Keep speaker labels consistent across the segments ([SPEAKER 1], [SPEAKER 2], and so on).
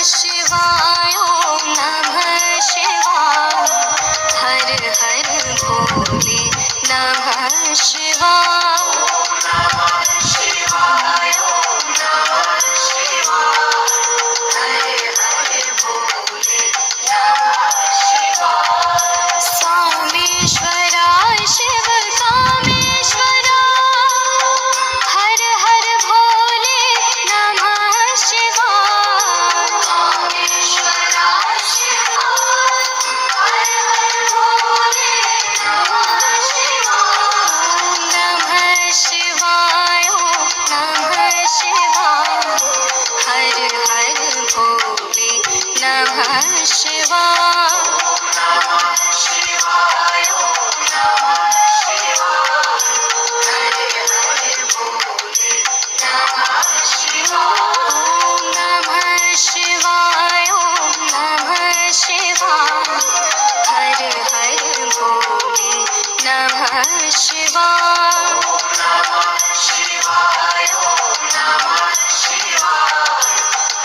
[SPEAKER 1] शिवाय ओम नमः शिवाय हर हर भोले नमः शिवाय ओम नमः शिवाय हर हर भोले नमः शिवाय सोमेश्वराय शिव कामेश्वराय हर हर भोले नमः शिवाय सोमेश्वराय शिव हर हर भोले नमः शिवाय नमः शिवाय ओम नमः शिवाय हर हर भोले नमः शिवाय शिवाय ओम नमः शिवाय हर हर भोले नमः शिवाय ओम नमः शिवाय ओम नमः शिवाय हर हर भोले नमः शिवाय शिवाय ओम नमः शिवाय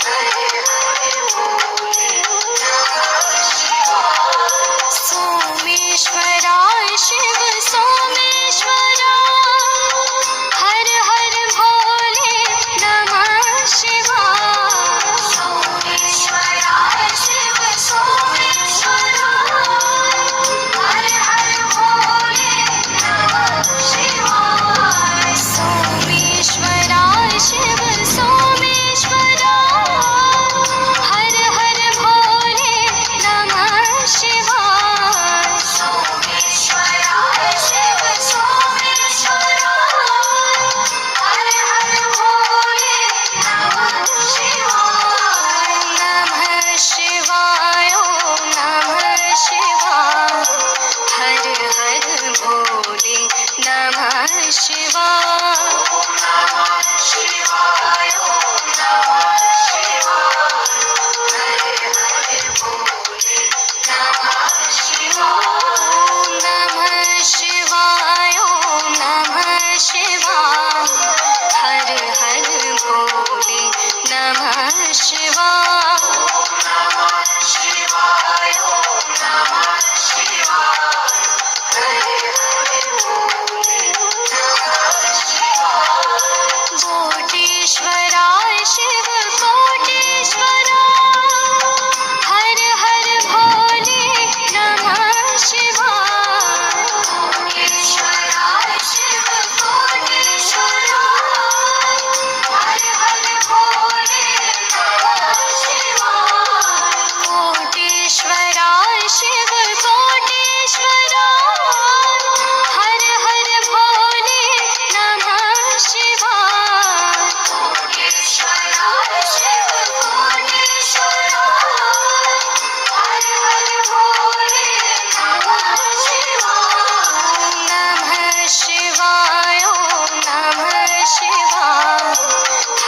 [SPEAKER 1] हर हर भोले नमः शिवाय सोमेश्वराय शिव सोमेश्वराय हर हर भोले नमः शिवाय सोमेश्वराय शिव सोमेश्वराय हर हर भोले नमः शिवाय सोमेश्वराय शिव सोमेश्वराय हर हर भोले नमः शिवाय सोमेश्वराय शिव सोमेश्वराय हर हर भोले नमः शिवाय नमः शिवाय ओम नमः शिवाय हर हर भोले नमः शिवाय शिवाय ओम नमः शिवाय हर हर भोले नमः शिवाय ओम नमः शिवाय ओम नमः शिवाय हर हर भोले नमः शिवाय शिवाय ओम नमः शिवाय हर हर भोले नमः शिवाय कोटेश्वराय शिव कोटेश्वराय हर हर भोले नमः शिवाय कोटेश्वराय शिव कोटेश्वराय हर हर भोले नमः शिवाय कोटेश्वराय शिव कोटेश्वराय हर हर भोले नमः शिवाय कोटेश्वराय शिव कोटेश्वराय हर हर भोले नमः शिवाय नमः शिवाय ओम नमः शिवाय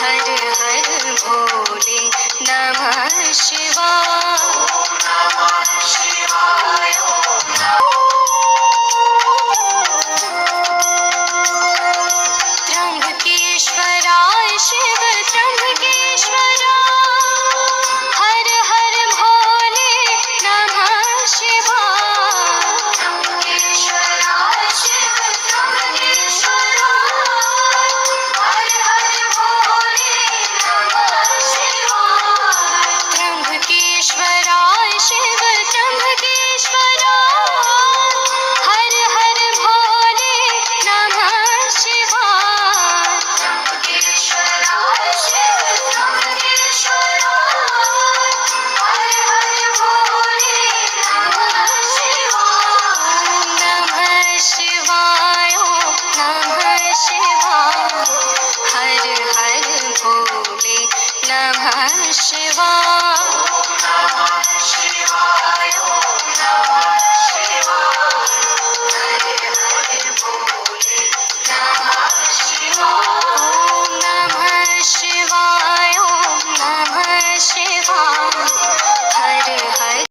[SPEAKER 1] हर हर भोले नमः शिवाय शिवाय ओम नमः शिवाय हर हर भोले नमः शिवाय त्र्यंबकेश्वराय शिव त्र्यंबकेश्वराय हर हर भोले नमः शिवाय त्र्यंबकेश्वराय शिव त्र्यंबकेश्वराय हर हर भोले नमः शिवाय त्र्यंबकेश्वराय शिव त्र्यंबकेश्वराय हर हर भोले नमः शिवाय त्र्यंबकेश्वराय शिव त्र्यंबकेश्वराय हर हर भोले नमः शिवाय नमः शिवाय ओम नमः शिवाय हर हर भोले नमः शिवाय शिवाय